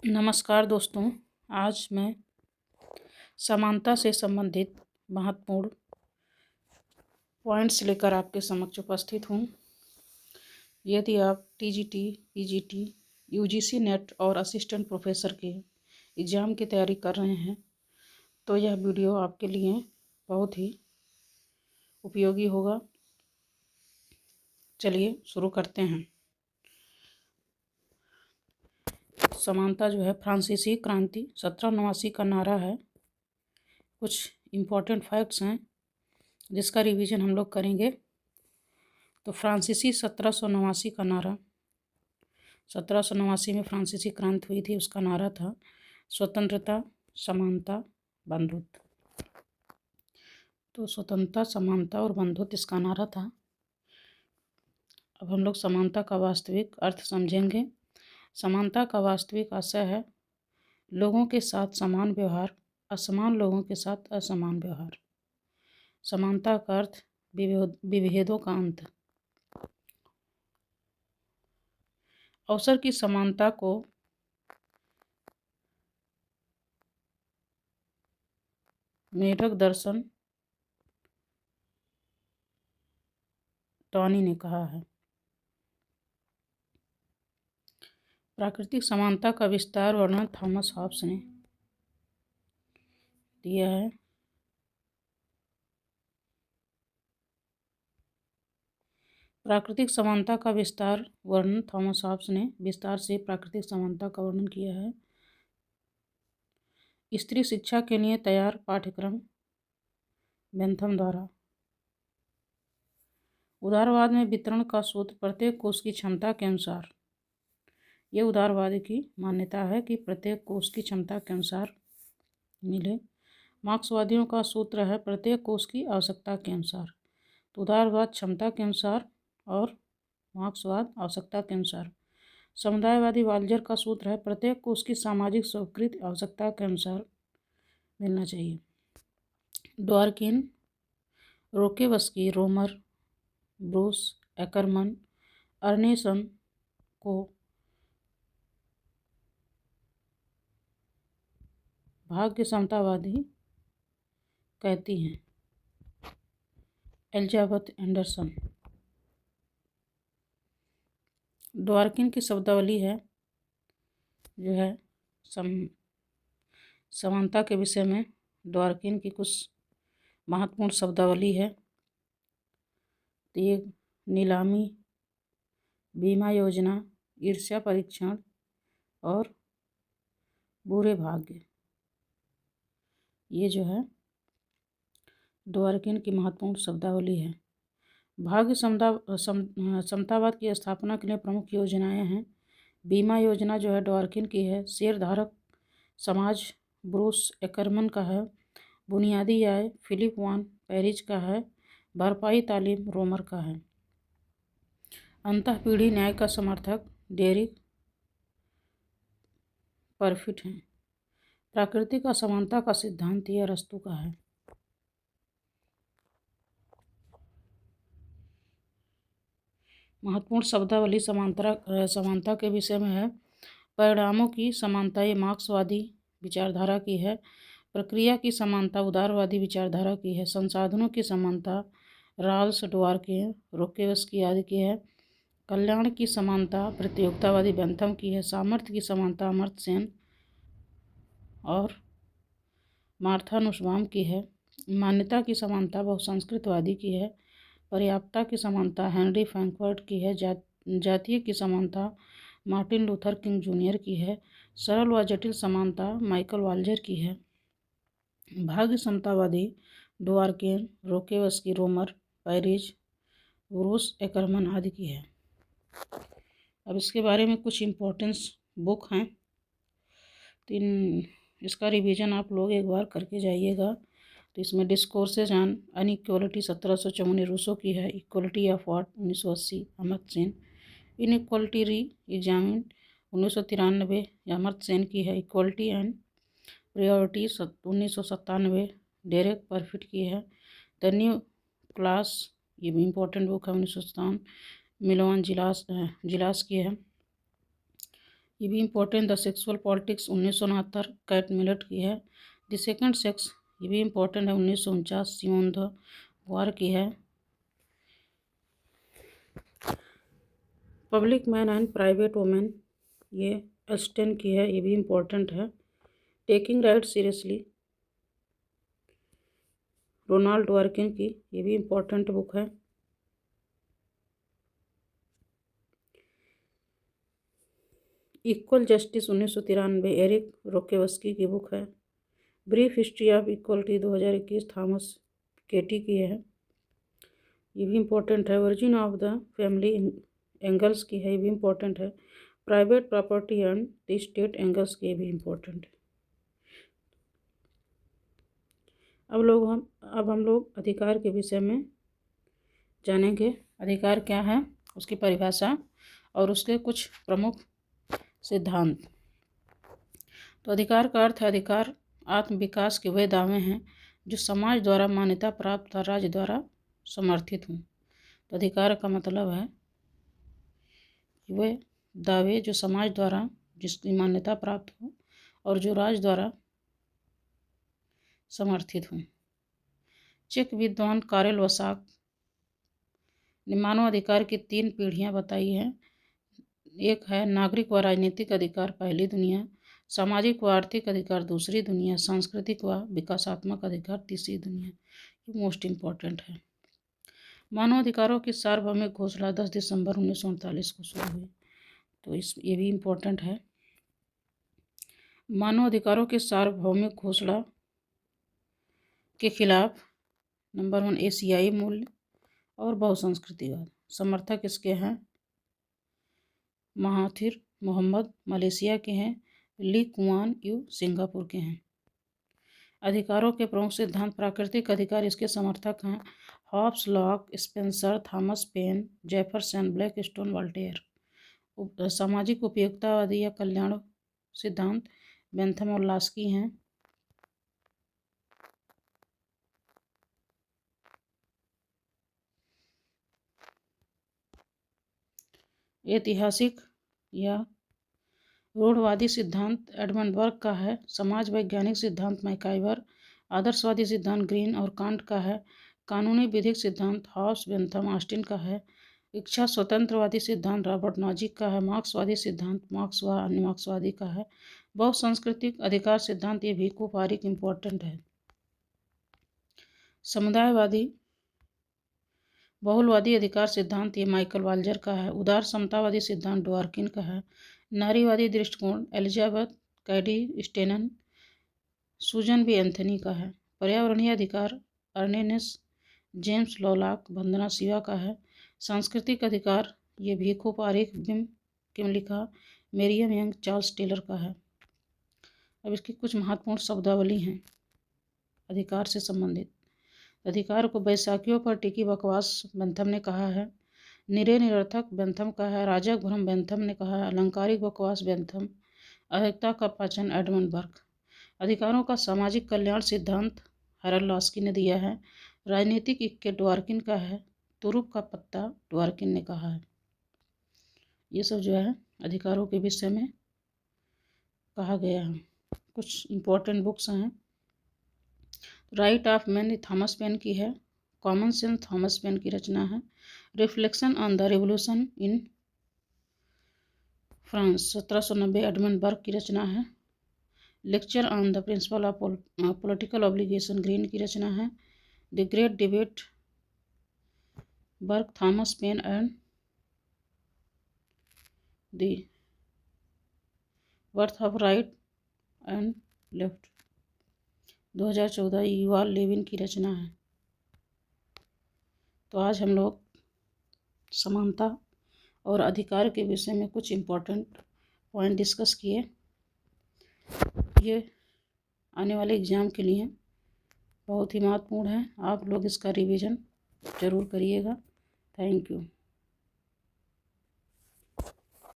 नमस्कार दोस्तों। आज मैं समानता से संबंधित महत्वपूर्ण पॉइंट्स लेकर आपके समक्ष उपस्थित हूँ। यदि आप टीजीटी, पीजीटी, यूजीसी नेट और असिस्टेंट प्रोफेसर के एग्ज़ाम की तैयारी कर रहे हैं तो यह वीडियो आपके लिए बहुत ही उपयोगी होगा। चलिए शुरू करते हैं। समानता जो है फ्रांसीसी क्रांति 1789 का नारा है। कुछ इम्पोर्टेंट फैक्ट्स हैं जिसका रिवीजन हम लोग करेंगे। तो फ्रांसीसी 1789 का नारा, 1789 में फ्रांसीसी क्रांति हुई थी, उसका नारा था स्वतंत्रता, समानता, बंधुत्व। तो स्वतंत्रता, समानता और बंधुत्व इसका नारा था। अब हम लोग समानता का वास्तविक अर्थ समझेंगे। समानता का वास्तविक आशय है लोगों के साथ समान व्यवहार, असमान लोगों के साथ असमान व्यवहार। समानता का अर्थ विभेदों का अंत। अवसर की समानता को मेढक दर्शन टॉनी ने कहा है। प्राकृतिक समानता का विस्तार वर्णन थॉमस हॉब्स ने दिया है। प्राकृतिक समानता का विस्तार वर्णन थॉमस हॉब्स ने विस्तार से प्राकृतिक समानता का वर्णन किया है। स्त्री शिक्षा के लिए तैयार पाठ्यक्रम बेंथम द्वारा। उदारवाद में वितरण का सूत्र प्रत्येक कोष की क्षमता के अनुसार। ये उदारवाद की मान्यता है कि प्रत्येक कोष की क्षमता के अनुसार मिले। मार्क्सवादियों का सूत्र है प्रत्येक कोष की आवश्यकता के अनुसार। तो उदारवाद क्षमता के अनुसार और मार्क्सवाद आवश्यकता के अनुसार। समुदायवादी वाल्जर का सूत्र है प्रत्येक कोष की सामाजिक स्वीकृत आवश्यकता के अनुसार मिलना चाहिए। ड्वार्किन, रोकेवस्की, रोमर, ब्रूस, एकरमन, अर्नेसन को भाग्य समतावादी कहती हैं। Elizabeth Anderson. ड्वार्किन की शब्दावली है जो है समानता के विषय में ड्वार्किन की कुछ महत्वपूर्ण शब्दावली है। तो ये नीलामी, बीमा योजना, ईर्ष्या परीक्षण और बुरे भाग्य, ये जो है ड्वार्किन की महत्वपूर्ण शब्दावली है। भाग्य समतावाद की स्थापना के लिए प्रमुख योजनाएं हैं। बीमा योजना जो है ड्वार्किन की है। शेयरधारक समाज ब्रूस एकरमन का है। बुनियादी आय फिलिप वान पेरिज का है। भरपाई तालीम रोमर का है। अंतःपीढ़ी न्याय का समर्थक डेरिक परफिट हैं। प्राकृतिक असमानता का सिद्धांत यह अरस्तू का है। महत्वपूर्ण शब्दावली समानता के विषय में है। परिणामों की समानता ये मार्क्सवादी विचारधारा की है। प्रक्रिया की समानता उदारवादी विचारधारा की है। संसाधनों की समानता राल्स ड्वार्किन, रोकेवस्की आदि की है। कल्याण की समानता प्रतियोगितावादी बेंथम की है। सामर्थ्य की समानता अमर्त्य सेन और मार्था नुसबाम की है। मान्यता की समानता बहुसंस्कृतवादी की है। पर्याप्तता की समानता हेनरी फ्रैंकफर्ट की है। जातीय की समानता मार्टिन लूथर किंग जूनियर की है। सरल व जटिल समानता माइकल वाल्जर की है। भाग्य समतावादी ड्वार्किन, रोकेवस्की, रोमर, पेरिज, ब्रूस एकरमन आदि की है। अब इसके बारे में कुछ इम्पोर्टेंस बुक हैं, तो इसका रिवीजन आप लोग एक बार करके जाइएगा। तो इसमें डिस्कोर्सेज ऑन अनइक्वलिटी 1754 रूसो की है। Equality of what 1980 Amartya Sen. Inequality री एग्जामिन 1993 अमर्त्य सेन की है। इक्वलिटी एंड प्रियोरिटी 1997 डेरेक परफिट की है। द न्यू क्लास ये भी इम्पोर्टेंट बुक है 1957 मिलोन जिलास की है। ये भी important the sexual politics 1969 Kate Millett की है। द सेकंड सेक्स ये भी इम्पोर्टेंट है 1949 सिमोन द वार की है। Public man and private woman ये एस्टेन की है, ये भी इम्पोर्टेंट है। Taking right seriously Ronald Dworkin की, ये भी इम्पोर्टेंट बुक है। इक्वल जस्टिस 1993 एरिक रोकेवस्की की बुक है। Brief history of equality 2021 Thomas Piketty की है, ये भी इम्पोर्टेंट है। Origin of the family Engels की है, ये भी इम्पोर्टेंट है। Private property and the state Engels की, ये भी इम्पोर्टेंट है। अब हम लोग अधिकार के विषय में जानेंगे। अधिकार क्या है, उसकी परिभाषा और उसके कुछ प्रमुख सिद्धांत। तो अधिकार का अर्थ है अधिकार आत्म विकास के वे दावे हैं जो समाज द्वारा मान्यता प्राप्त और राज्य द्वारा समर्थित हों। तो अधिकार का मतलब है कि वे दावे जो समाज द्वारा जिसकी मान्यता प्राप्त हो और जो राज्य द्वारा समर्थित हों। चेक विद्वान कारेल वसाक ने मानवाधिकार की 3 पीढ़ियां बताई हैं। एक है नागरिक व राजनीतिक अधिकार पहली दुनिया, सामाजिक व आर्थिक अधिकार दूसरी दुनिया, सांस्कृतिक व विकासात्मक अधिकार तीसरी दुनिया। ये मोस्ट इम्पॉर्टेंट है। मानवाधिकारों की सार्वभौमिक घोषणा 10 दिसंबर 1948 को शुरू हुई, तो ये भी इम्पोर्टेंट है। मानवाधिकारों की सार्वभौमिक घोषणा के खिलाफ नंबर 1 एशियाई मूल्य और बहुसंस्कृतिवाद। समर्थक इसके हैं महाथिर मोहम्मद मलेशिया के हैं, ली कुआन यू सिंगापुर के हैं। अधिकारों के प्रमुख सिद्धांत प्राकृतिक अधिकार, इसके समर्थक हैं Hobbes, Locke, Spencer, Thomas Paine, Jefferson, Blackstone, Voltaire. सामाजिक उपयोगितावादी या कल्याण सिद्धांत बेंथम और लास्की हैं। ऐतिहासिक या रूढ़वादी सिद्धांत एडमंड बर्ग का है। समाज वैज्ञानिक सिद्धांत मैकाइवर, आदर्शवादी सिद्धांत ग्रीन और कांट का है। कानूनी विधिक सिद्धांत हॉब्स, बेंथम, ऑस्टिन का है। इच्छा स्वतंत्रवादी सिद्धांत रॉबर्ट नॉजिक का है। मार्क्सवादी सिद्धांत मार्क्स व अन्य मार्क्सवादी का है। बहुसांस्कृतिक अधिकार सिद्धांत ये भी खूब इम्पोर्टेंट है। समुदायवादी बहुलवादी अधिकार सिद्धांत ये माइकल वाल्जर का है। उदार समतावादी सिद्धांत डवर्किन का है। नारीवादी दृष्टिकोण एलिजाबेथ कैडी स्टेनन, सूजन बी एंथनी का है। पर्यावरणीय अधिकार अर्नेस्ट जेम्स लॉलाक, वंदना शिवा का है। सांस्कृतिक अधिकार ये भी बिम किमलिका, मेरियम यंग, चार्ल्स टेलर का है। अब इसकी कुछ महत्वपूर्ण शब्दावली हैं अधिकार से संबंधित। अधिकार को बैसाखियों पर टिकी बकवास बेंथम ने कहा है। निरर्थक बेंथम का है। राजक भ्रम बेंथम ने कहा है। अलंकारिक बकवास बेंथम। अधिकता का पाचन एडमंड बर्ग। अधिकारों का सामाजिक कल्याण सिद्धांत हैरल्ड लास्की ने दिया है। राजनीतिक इक्के डवर्किन का है। तुरुप का पत्ता डवर्किन ने कहा है। ये सब जो है अधिकारों के विषय में कहा गया है। कुछ इम्पोर्टेंट बुक्स हैं। Right of man Thomas Paine की है। कॉमन सेंस थॉमस पेन की रचना है। Reflection on the revolution in France 1790 Edmund Burke की रचना है। Lecture on the principle of political obligation Green की रचना है। The great debate Burke Thomas Paine and the birth of right and left 2014 Yuval Levin की रचना है। तो आज हम लोग समानता और अधिकार के विषय में कुछ इम्पोर्टेंट पॉइंट डिस्कस किए। ये आने वाले एग्ज़ाम के लिए बहुत ही महत्वपूर्ण है। आप लोग इसका रिवीजन ज़रूर करिएगा। Thank you.